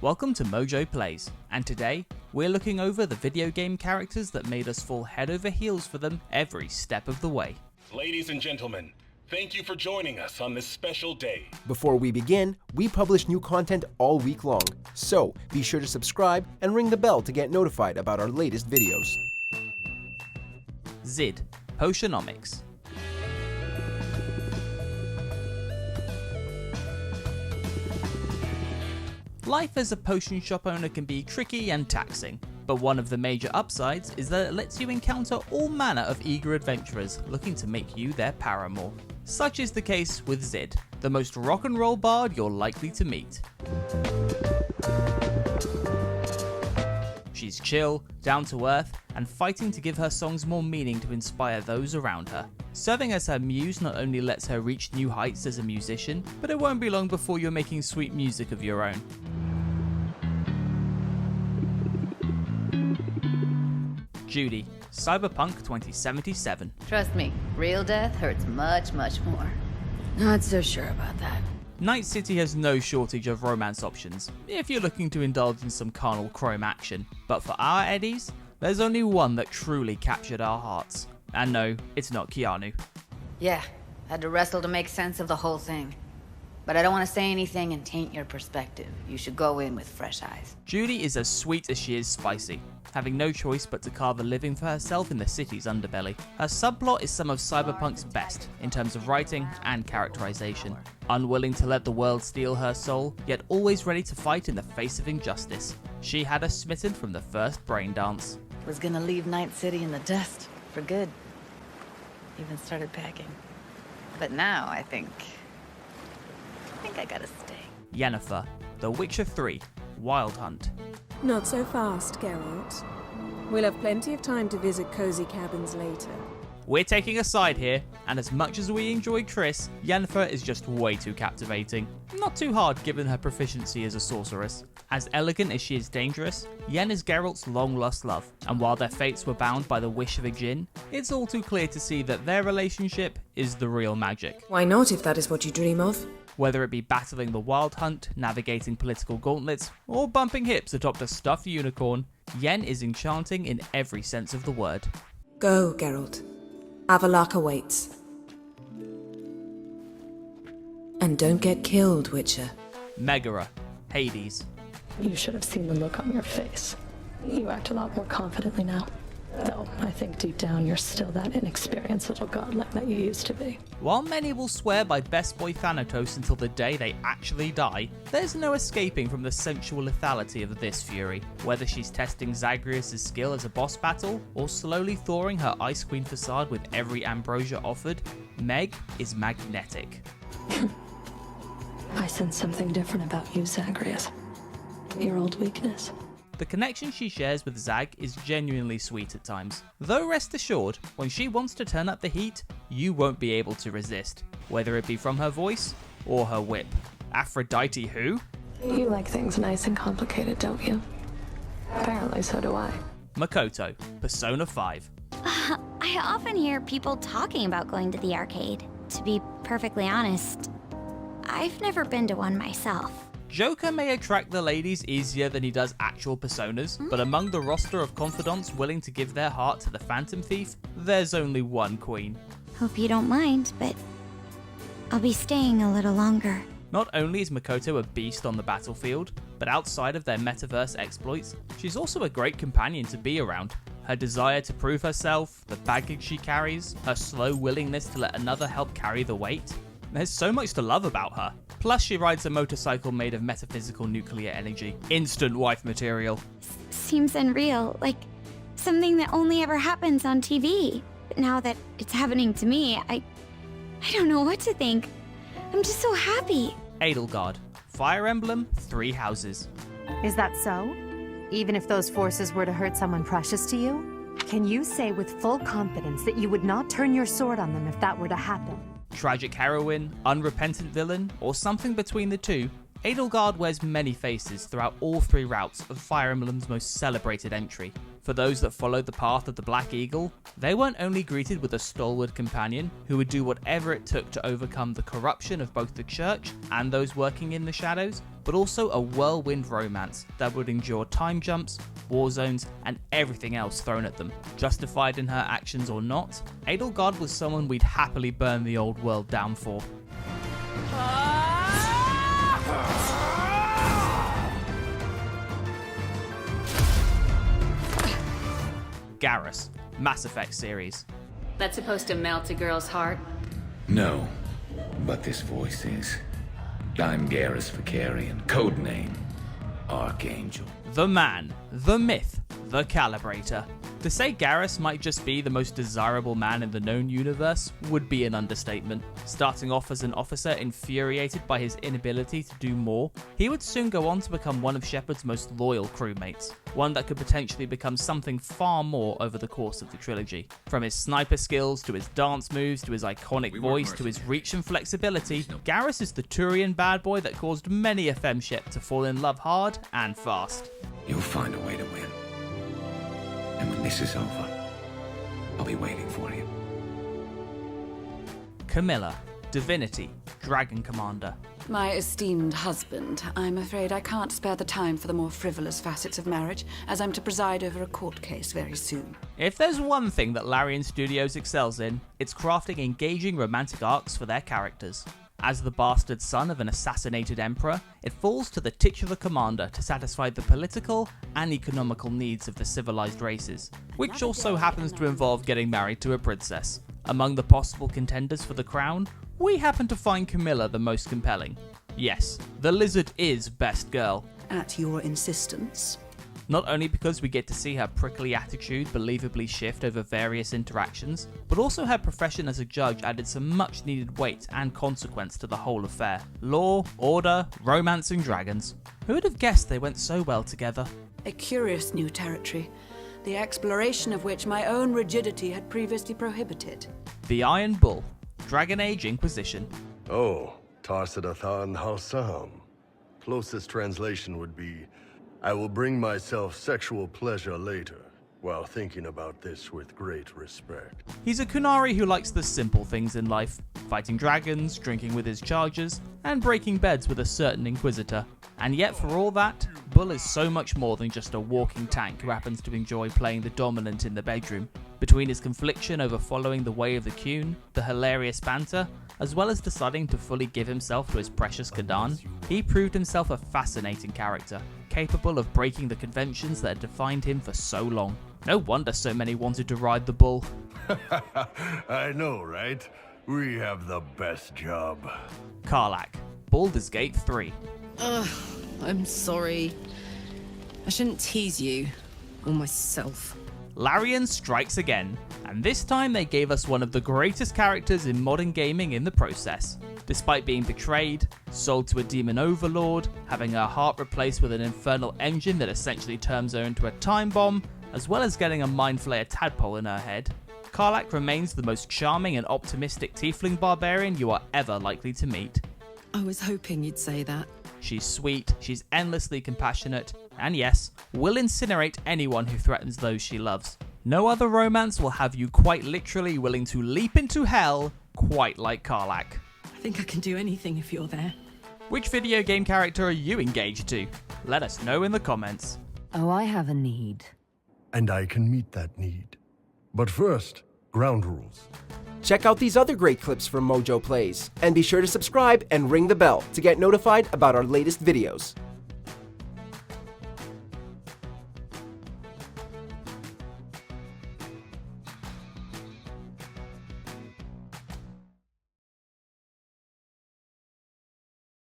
Welcome to MojoPlays, and today we're looking over the video game characters that made us fall head over heels for them every step of the way. Ladies and gentlemen, thank you for joining us on this special day. Before we begin, we publish new content all week long, so be sure to subscribe and ring the bell to get notified about our latest videos. Zid, Potionomics. Life as a potion shop owner can be tricky and taxing, but one of the major upsides is that it lets you encounter all manner of eager adventurers looking to make you their paramour. Such is the case with Zid, the most rock and roll bard you're likely to meet. She's chill, down to earth, and fighting to give her songs more meaning to inspire those around her. Serving as her muse not only lets her reach new heights as a musician, but it won't be long before you're making sweet music of your own. Judy, Cyberpunk 2077. Trust me, real death hurts much, much more. Not so sure about that. Night City has no shortage of romance options, if you're looking to indulge in some carnal chrome action. But for our Eddies, there's only one that truly captured our hearts. And no, it's not Keanu. Yeah, had to wrestle to make sense of the whole thing. But I don't want to say anything and taint your perspective. You should go in with fresh eyes. Judy is as sweet as she is spicy, having no choice but to carve a living for herself in the city's underbelly. Her subplot is some of Cyberpunk's best in terms of writing and characterization. Unwilling to let the world steal her soul, yet always ready to fight in the face of injustice. She had us smitten from the first brain dance. Was gonna leave Night City in the dust for good. Even started packing. But now I think I gotta stay. Yennefer, The Witcher 3, Wild Hunt. Not so fast, Geralt. We'll have plenty of time to visit cozy cabins later. We're taking a side here, and as much as we enjoy Triss, Yennefer is just way too captivating. Not too hard given her proficiency as a sorceress. As elegant as she is dangerous, Yen is Geralt's long-lost love, and while their fates were bound by the wish of a djinn, it's all too clear to see that their relationship is the real magic. Why not, if that is what you dream of? Whether it be battling the Wild Hunt, navigating political gauntlets, or bumping hips atop a stuffed unicorn, Yen is enchanting in every sense of the word. Go, Geralt. Avalok awaits. And don't get killed, Witcher. Megaera, Hades. You should have seen the look on your face. You act a lot more confidently now. Though, I think deep down you're still that inexperienced little godling that you used to be. While many will swear by Best Boy Thanatos until the day they actually die, there's no escaping from the sensual lethality of this fury. Whether she's testing Zagreus' skill as a boss battle, or slowly thawing her Ice Queen facade with every ambrosia offered, Meg is magnetic. I sense something different about you, Zagreus. Your old weakness. The connection she shares with Zag is genuinely sweet at times. Though rest assured, when she wants to turn up the heat, you won't be able to resist, whether it be from her voice or her whip. Aphrodite who? You like things nice and complicated, don't you? Apparently so do I. Makoto, Persona 5. I often hear people talking about going to the arcade. To be perfectly honest, I've never been to one myself. Joker may attract the ladies easier than he does actual personas, but among the roster of confidants willing to give their heart to the Phantom Thief, there's only one queen. Hope you don't mind, but I'll be staying a little longer. Not only is Makoto a beast on the battlefield, but outside of their metaverse exploits, she's also a great companion to be around. Her desire to prove herself, the baggage she carries, her slow willingness to let another help carry the weight. There's so much to love about her. Plus she rides a motorcycle made of metaphysical nuclear energy. Instant wife material. Seems unreal, like something that only ever happens on TV. But now that it's happening to me, I don't know what to think. I'm just so happy. Edelgard, Fire Emblem, 3 Houses. Is that so? Even if those forces were to hurt someone precious to you? Can you say with full confidence that you would not turn your sword on them if that were to happen? Tragic heroine, unrepentant villain, or something between the two, Edelgard wears many faces throughout all 3 routes of Fire Emblem's most celebrated entry. For those that followed the path of the Black Eagle, they weren't only greeted with a stalwart companion who would do whatever it took to overcome the corruption of both the church and those working in the shadows, but also a whirlwind romance that would endure time jumps, war zones, and everything else thrown at them. Justified in her actions or not, Edelgard was someone we'd happily burn the old world down for. Garrus, Mass Effect series. That's supposed to melt a girl's heart? No, but this voice is. I'm Garrus Vicarian, codename Archangel. The man, the myth, the calibrator. To say Garrus might just be the most desirable man in the known universe would be an understatement. Starting off as an officer infuriated by his inability to do more, he would soon go on to become one of Shepard's most loyal crewmates, one that could potentially become something far more over the course of the trilogy. From his sniper skills, to his dance moves, to his iconic voice, to his reach and flexibility, Garrus is the Turian bad boy that caused many a femship to fall in love hard and fast. You'll find a way to win. And when this is over, I'll be waiting for you. Camilla, Divinity, Dragon Commander. My esteemed husband, I'm afraid I can't spare the time for the more frivolous facets of marriage, as I'm to preside over a court case very soon. If there's one thing that Larian Studios excels in, it's crafting engaging romantic arcs for their characters. As the bastard son of an assassinated emperor, it falls to the titular commander to satisfy the political and economical needs of the civilized races, which also happens to involve getting married to a princess. Among the possible contenders for the crown, we happen to find Camilla the most compelling. Yes, the lizard is best girl. At your insistence. Not only because we get to see her prickly attitude believably shift over various interactions, but also her profession as a judge added some much needed weight and consequence to the whole affair. Law, order, romance and dragons. Who would have guessed they went so well together? A curious new territory, the exploration of which my own rigidity had previously prohibited. The Iron Bull, Dragon Age Inquisition. Oh, Tarsadathan Halsam. Closest translation would be, I will bring myself sexual pleasure later, while thinking about this with great respect. He's a Kunari who likes the simple things in life, fighting dragons, drinking with his chargers, and breaking beds with a certain Inquisitor. And yet for all that, Bull is so much more than just a walking tank who happens to enjoy playing the dominant in the bedroom. Between his confliction over following the way of the Qun, the hilarious banter, as well as deciding to fully give himself to his precious Kadan, he proved himself a fascinating character, capable of breaking the conventions that had defined him for so long. No wonder so many wanted to ride the Bull. I know, right? We have the best job. Karlach, Baldur's Gate 3. I'm sorry. I shouldn't tease you, or myself. Larian strikes again, and this time they gave us one of the greatest characters in modern gaming in the process. Despite being betrayed, sold to a demon overlord, having her heart replaced with an infernal engine that essentially turns her into a time bomb, as well as getting a mind flayer tadpole in her head, Karlach remains the most charming and optimistic tiefling barbarian you are ever likely to meet. I was hoping you'd say that. She's sweet, she's endlessly compassionate, and yes, will incinerate anyone who threatens those she loves. No other romance will have you quite literally willing to leap into hell quite like Karlach. I think I can do anything if you're there. Which video game character are you engaged to? Let us know in the comments. Oh, I have a need. And I can meet that need. But first, ground rules. Check out these other great clips from MojoPlays, and be sure to subscribe and ring the bell to get notified about our latest videos.